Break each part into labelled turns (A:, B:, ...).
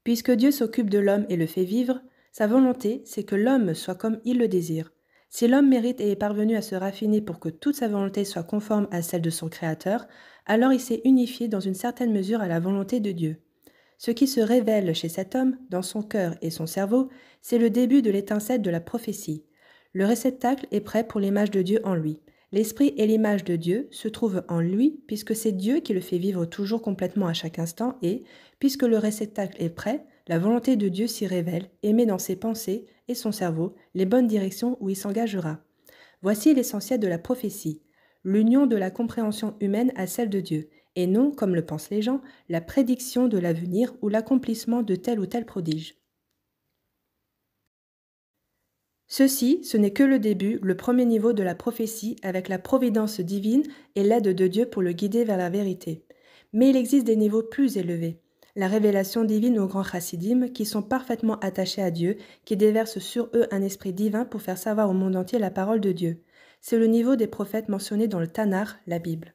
A: Puisque Dieu s'occupe de l'homme et le fait vivre, sa volonté, c'est que l'homme soit comme il le désire. Si l'homme mérite et est parvenu à se raffiner pour que toute sa volonté soit conforme à celle de son Créateur, alors il s'est unifié dans une certaine mesure à la volonté de Dieu. Ce qui se révèle chez cet homme, dans son cœur et son cerveau, c'est le début de l'étincelle de la prophétie. Le réceptacle est prêt pour l'image de Dieu en lui. L'esprit et l'image de Dieu se trouvent en lui puisque c'est Dieu qui le fait vivre toujours complètement à chaque instant et, puisque le réceptacle est prêt, la volonté de Dieu s'y révèle et met dans ses pensées et son cerveau les bonnes directions où il s'engagera. Voici l'essentiel de la prophétie, l'union de la compréhension humaine à celle de Dieu, et non, comme le pensent les gens, la prédiction de l'avenir ou l'accomplissement de tel ou tel prodige. Ceci, ce n'est que le début, le premier niveau de la prophétie avec la providence divine et l'aide de Dieu pour le guider vers la vérité. Mais il existe des niveaux plus élevés. La révélation divine aux grands chassidim qui sont parfaitement attachés à Dieu, qui déversent sur eux un esprit divin pour faire savoir au monde entier la parole de Dieu. C'est le niveau des prophètes mentionnés dans le Tanakh, la Bible.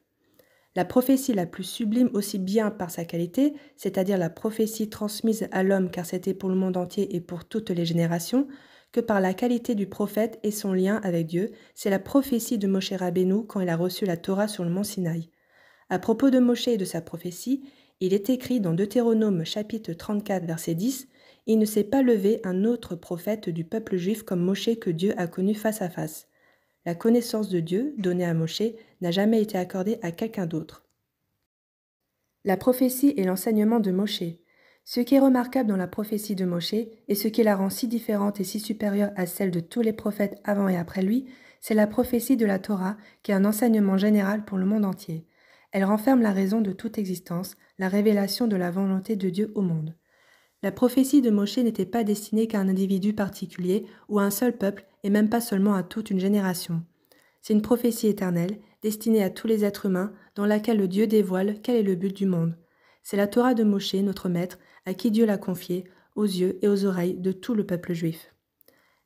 A: La prophétie la plus sublime aussi bien par sa qualité, c'est-à-dire la prophétie transmise à l'homme car c'était pour le monde entier et pour toutes les générations, que par la qualité du prophète et son lien avec Dieu, c'est la prophétie de Moshe Rabbeinu quand il a reçu la Torah sur le mont Sinaï. À propos de Moshe et de sa prophétie, il est écrit dans Deutéronome chapitre 34 verset 10 « Il ne s'est pas levé un autre prophète du peuple juif comme Moshe que Dieu a connu face à face. » La connaissance de Dieu, donnée à Moshe, n'a jamais été accordée à quelqu'un d'autre. La prophétie et l'enseignement de Moshe. Ce qui est remarquable dans la prophétie de Moshe, et ce qui la rend si différente et si supérieure à celle de tous les prophètes avant et après lui, c'est la prophétie de la Torah, qui est un enseignement général pour le monde entier. Elle renferme la raison de toute existence, la révélation de la volonté de Dieu au monde. La prophétie de Moshe n'était pas destinée qu'à un individu particulier ou à un seul peuple et même pas seulement à toute une génération. C'est une prophétie éternelle, destinée à tous les êtres humains, dans laquelle le Dieu dévoile quel est le but du monde. C'est la Torah de Moshe, notre maître, à qui Dieu l'a confiée, aux yeux et aux oreilles de tout le peuple juif.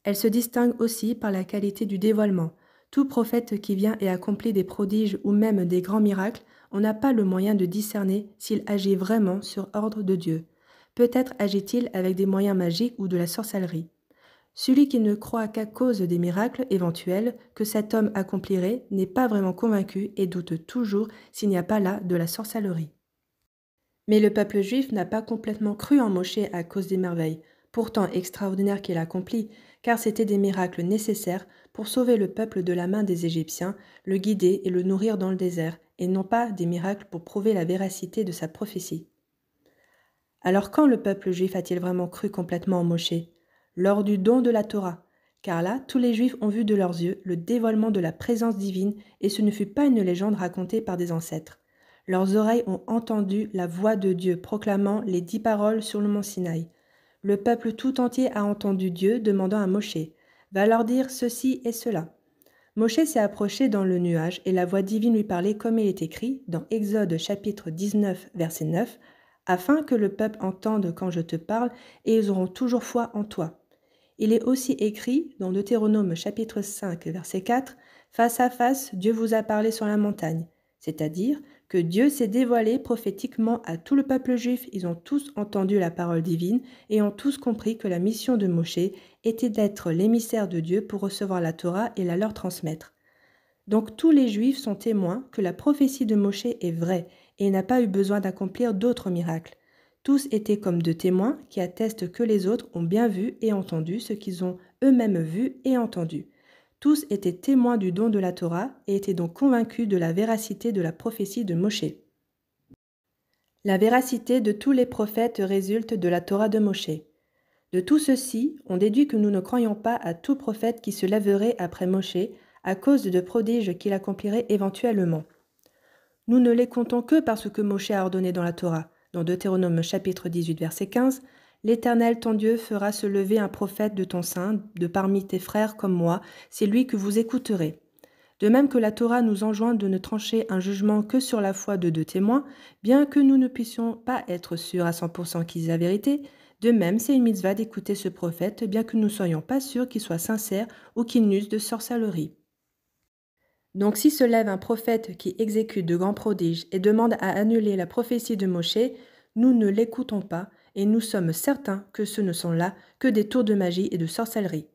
A: Elle se distingue aussi par la qualité du dévoilement. Tout prophète qui vient et accomplit des prodiges ou même des grands miracles, on n'a pas le moyen de discerner s'il agit vraiment sur ordre de Dieu. Peut-être agit-il avec des moyens magiques ou de la sorcellerie. Celui qui ne croit qu'à cause des miracles éventuels que cet homme accomplirait n'est pas vraiment convaincu et doute toujours s'il n'y a pas là de la sorcellerie. Mais le peuple juif n'a pas complètement cru en Moshe à cause des merveilles, pourtant extraordinaires qu'il accomplit, car c'étaient des miracles nécessaires pour sauver le peuple de la main des Égyptiens, le guider et le nourrir dans le désert, et non pas des miracles pour prouver la véracité de sa prophétie. Alors quand le peuple juif a-t-il vraiment cru complètement en Moshe ? Lors du don de la Torah, car là, tous les Juifs ont vu de leurs yeux le dévoilement de la présence divine et ce ne fut pas une légende racontée par des ancêtres. Leurs oreilles ont entendu la voix de Dieu proclamant les 10 paroles sur le mont Sinaï. Le peuple tout entier a entendu Dieu demandant à Moshe « Va leur dire ceci et cela ». Moshe s'est approché dans le nuage et la voix divine lui parlait comme il est écrit dans Exode chapitre 19 verset 9 « Afin que le peuple entende quand je te parle et ils auront toujours foi en toi ». Il est aussi écrit dans Deutéronome chapitre 5 verset 4 « Face à face, Dieu vous a parlé sur la montagne », c'est-à-dire que Dieu s'est dévoilé prophétiquement à tout le peuple juif. Ils ont tous entendu la parole divine et ont tous compris que la mission de Moshe était d'être l'émissaire de Dieu pour recevoir la Torah et la leur transmettre. Donc tous les Juifs sont témoins que la prophétie de Moshe est vraie et il n'a pas eu besoin d'accomplir d'autres miracles. Tous étaient comme deux témoins qui attestent que les autres ont bien vu et entendu ce qu'ils ont eux-mêmes vu et entendu. Tous étaient témoins du don de la Torah et étaient donc convaincus de la véracité de la prophétie de Moshe. La véracité de tous les prophètes résulte de la Torah de Moshe. De tout ceci, on déduit que nous ne croyons pas à tout prophète qui se lèverait après Moshe à cause de prodiges qu'il accomplirait éventuellement. Nous ne les comptons que parce que Moshe a ordonné dans la Torah. Dans Deutéronome chapitre 18 verset 15, « L'Éternel ton Dieu fera se lever un prophète de ton sein, de parmi tes frères comme moi, c'est lui que vous écouterez. » De même que la Torah nous enjoint de ne trancher un jugement que sur la foi de deux témoins, bien que nous ne puissions pas être sûrs à 100% qu'il dise la vérité, de même c'est une mitzvah d'écouter ce prophète, bien que nous ne soyons pas sûrs qu'il soit sincère ou qu'il n'use de sorcellerie. Donc si se lève un prophète qui exécute de grands prodiges et demande à annuler la prophétie de Moshe, nous ne l'écoutons pas, et nous sommes certains que ce ne sont là que des tours de magie et de sorcellerie.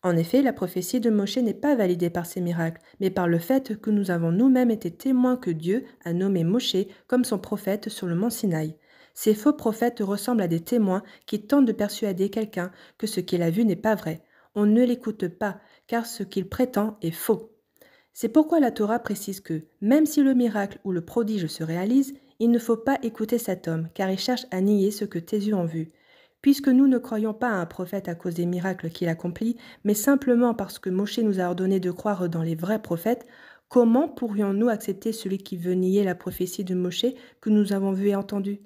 A: En effet, la prophétie de Moshe n'est pas validée par ces miracles, mais par le fait que nous avons nous-mêmes été témoins que Dieu a nommé Moshe comme son prophète sur le mont Sinaï. Ces faux prophètes ressemblent à des témoins qui tentent de persuader quelqu'un que ce qu'il a vu n'est pas vrai. On ne l'écoute pas, car ce qu'il prétend est faux. C'est pourquoi la Torah précise que, même si le miracle ou le prodige se réalise, il ne faut pas écouter cet homme, car il cherche à nier ce que tes yeux ont vu. Puisque nous ne croyons pas à un prophète à cause des miracles qu'il accomplit, mais simplement parce que Moshe nous a ordonné de croire dans les vrais prophètes, comment pourrions-nous accepter celui qui veut nier la prophétie de Moshe que nous avons vue et entendue ?